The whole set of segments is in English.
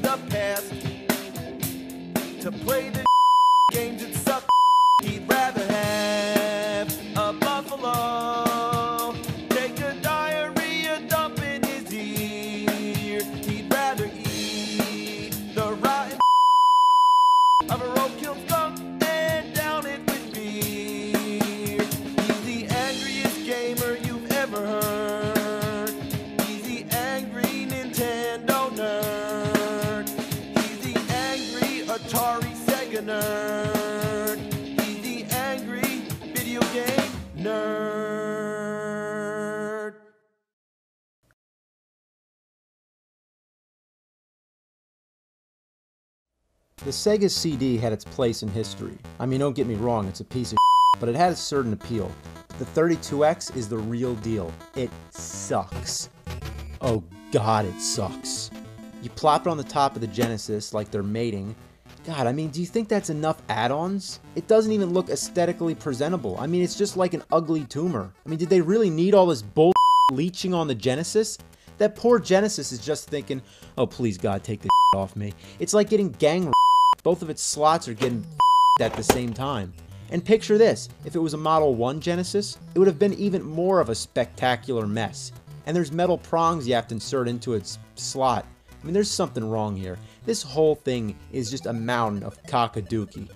the past to play the games that suck. He'd rather have a buffalo take a diarrhea dump in his ear. He'd rather eat the rotten of a roadkill skunk and down it with beer. He's the angriest gamer you've ever heard. He's the angry Nintendo nerd. He's the angry Atari Sega nerd. He's the angry video game nerd. The Sega CD had its place in history. I mean, don't get me wrong, it's a piece of shit, but it had a certain appeal. The 32X is the real deal. It sucks. Oh god, it sucks. You plop it on the top of the Genesis like they're mating. God, I mean, do you think that's enough add-ons? It doesn't even look aesthetically presentable. I mean, it's just like an ugly tumor. I mean, did they really need all this bull leeching on the Genesis? That poor Genesis is just thinking, oh please God, take this off me. It's like getting gang. Both of its slots are getting at the same time. And picture this, if it was a Model 1 Genesis, it would have been even more of a spectacular mess. And there's metal prongs you have to insert into its slot. I mean, there's something wrong here. This whole thing is just a mountain of cockadookie.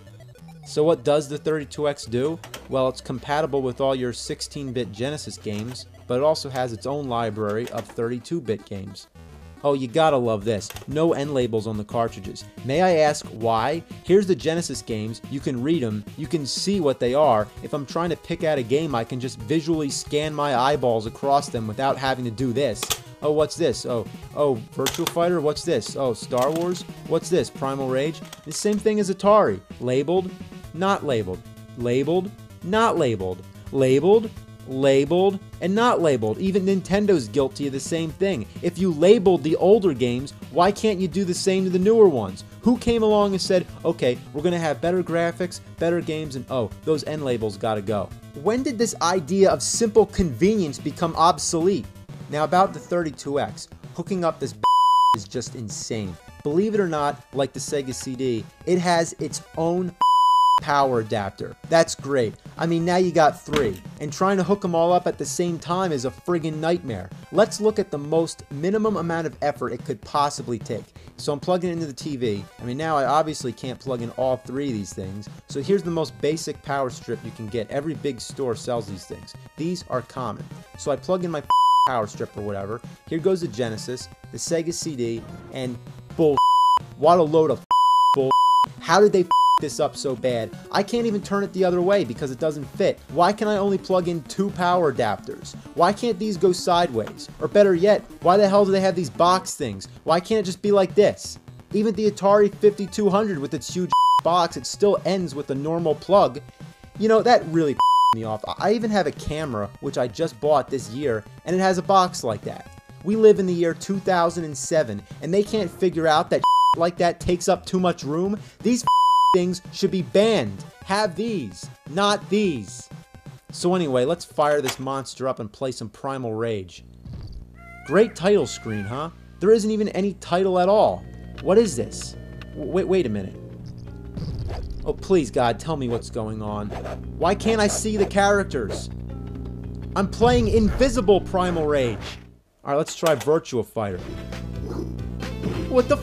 So what does the 32X do? Well, it's compatible with all your 16-bit Genesis games, but it also has its own library of 32-bit games. Oh, you gotta love this. No end labels on the cartridges. May I ask why? Here's the Genesis games. You can read them. You can see what they are. If I'm trying to pick out a game, I can just visually scan my eyeballs across them without having to do this. Oh, what's this? Oh, Virtua Fighter? What's this? Oh, Star Wars? What's this? Primal Rage? The same thing as Atari. Labeled, not labeled. Labeled, not labeled. Labeled, labeled, and not labeled. Even Nintendo's guilty of the same thing. If you labeled the older games, why can't you do the same to the newer ones? Who came along and said, okay, we're gonna have better graphics, better games, and oh, those end labels gotta go? When did this idea of simple convenience become obsolete? Now about the 32X, hooking up this is just insane. Believe it or not, like the Sega CD, it has its own power adapter. That's great. I mean, now you got 3, and trying to hook them all up at the same time is a friggin' nightmare. Let's look at the most minimum amount of effort it could possibly take. So I'm plugging it into the TV. I mean, now I obviously can't plug in all 3 of these things. So here's the most basic power strip you can get. Every big store sells these things. These are common. So I plug in my power strip or whatever. Here goes the Genesis, the Sega CD, and bull. What a load of bull. How did they this up so bad? I can't even turn it the other way because it doesn't fit. Why can I only plug in 2 power adapters? Why can't these go sideways? Or better yet, why the hell do they have these box things? Why can't it just be like this? Even the Atari 5200 with its huge box, it still ends with a normal plug. You know, that really me off. I even have a camera, which I just bought this year, and it has a box like that. We live in the year 2007, and they can't figure out that like that takes up too much room. These things should be banned. Have these, not these. So anyway, let's fire this monster up and play some Primal Rage. Great title screen, huh? There isn't even any title at all. What is this? Wait a minute. Oh, please, God, tell me what's going on. Why can't I see the characters? I'm playing Invisible Primal Rage. Alright, let's try Virtua Fighter. What the f***?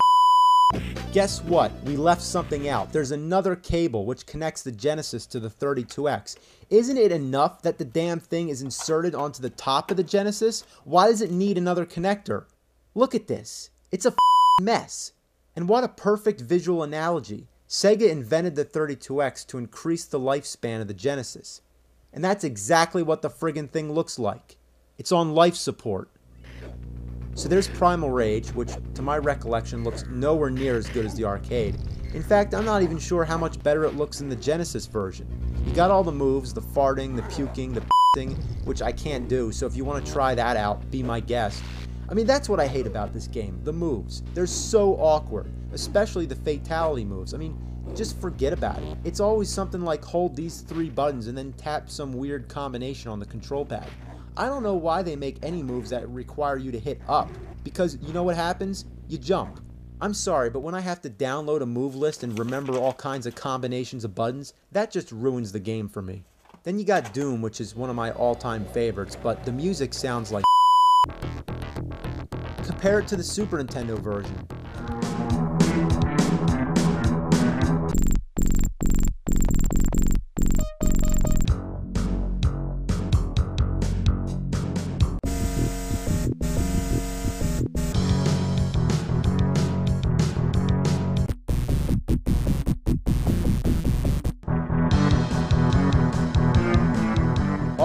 Guess what? We left something out. There's another cable which connects the Genesis to the 32X. Isn't it enough that the damn thing is inserted onto the top of the Genesis? Why does it need another connector? Look at this. It's a mess. And what a perfect visual analogy. Sega invented the 32X to increase the lifespan of the Genesis. And that's exactly what the friggin' thing looks like. It's on life support. So there's Primal Rage, which to my recollection looks nowhere near as good as the arcade. In fact, I'm not even sure how much better it looks in the Genesis version. You got all the moves, the farting, the puking, the thing, which I can't do, so if you want to try that out, be my guest. I mean, that's what I hate about this game, the moves. They're so awkward, especially the fatality moves. I mean, just forget about it. It's always something like hold these 3 buttons and then tap some weird combination on the control pad. I don't know why they make any moves that require you to hit up, because you know what happens? You jump. I'm sorry, but when I have to download a move list and remember all kinds of combinations of buttons, that just ruins the game for me. Then you got Doom, which is one of my all-time favorites, but the music sounds like Compare it to the Super Nintendo version.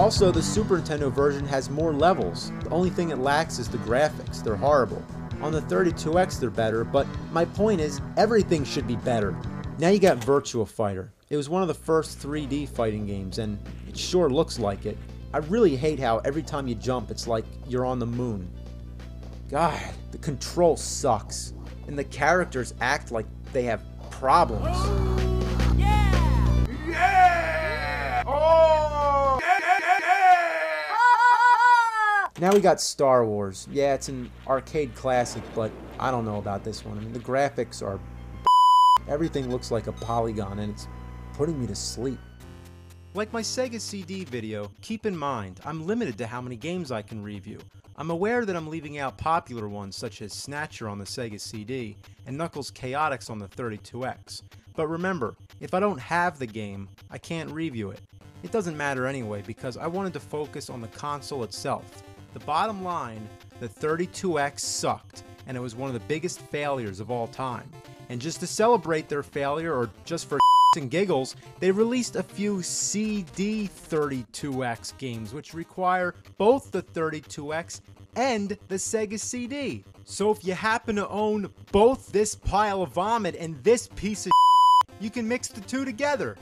Also, the Super Nintendo version has more levels. The only thing it lacks is the graphics. They're horrible. On the 32X they're better, but my point is, everything should be better. Now you got Virtua Fighter. It was one of the first 3D fighting games, and it sure looks like it. I really hate how every time you jump, it's like you're on the moon. God, the control sucks. And the characters act like they have problems. Now we got Star Wars. Yeah, it's an arcade classic, but I don't know about this one. I mean, the graphics are everything looks like a polygon, and it's putting me to sleep. Like my Sega CD video, keep in mind, I'm limited to how many games I can review. I'm aware that I'm leaving out popular ones such as Snatcher on the Sega CD and Knuckles Chaotix on the 32X. But remember, if I don't have the game, I can't review it. It doesn't matter anyway because I wanted to focus on the console itself. The bottom line, the 32X sucked, and it was one of the biggest failures of all time. And just to celebrate their failure, or just for and giggles, they released a few CD 32X games which require both the 32X and the Sega CD. So if you happen to own both this pile of vomit and this piece of you can mix the two together.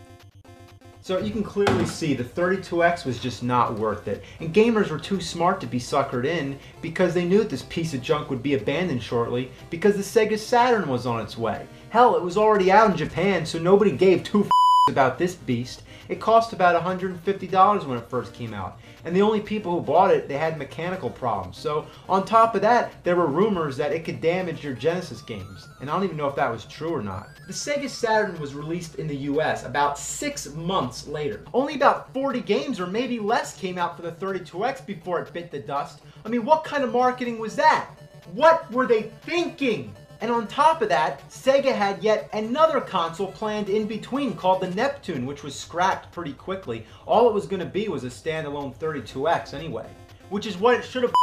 So you can clearly see the 32X was just not worth it, and gamers were too smart to be suckered in because they knew that this piece of junk would be abandoned shortly because the Sega Saturn was on its way. Hell, it was already out in Japan, so nobody gave two about this beast. It cost about $150 when it first came out, and the only people who bought it, they had mechanical problems. So on top of that, there were rumors that it could damage your Genesis games, and I don't even know if that was true or not. The Sega Saturn was released in the US about 6 months later. Only about 40 games or maybe less came out for the 32X before it bit the dust. I mean, what kind of marketing was that? What were they thinking? And on top of that, Sega had yet another console planned in between called the Neptune, which was scrapped pretty quickly. All it was going to be was a standalone 32X anyway, which is what it should have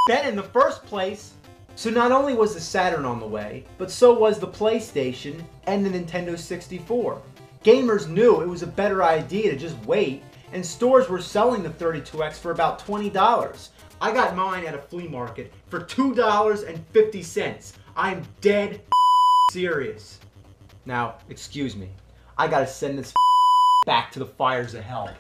been in the first place. So not only was the Saturn on the way, but so was the PlayStation and the Nintendo 64. Gamers knew it was a better idea to just wait, and stores were selling the 32X for about $20. I got mine at a flea market for $2.50. I'm dead serious. Now, excuse me. I gotta send this back to the fires of hell.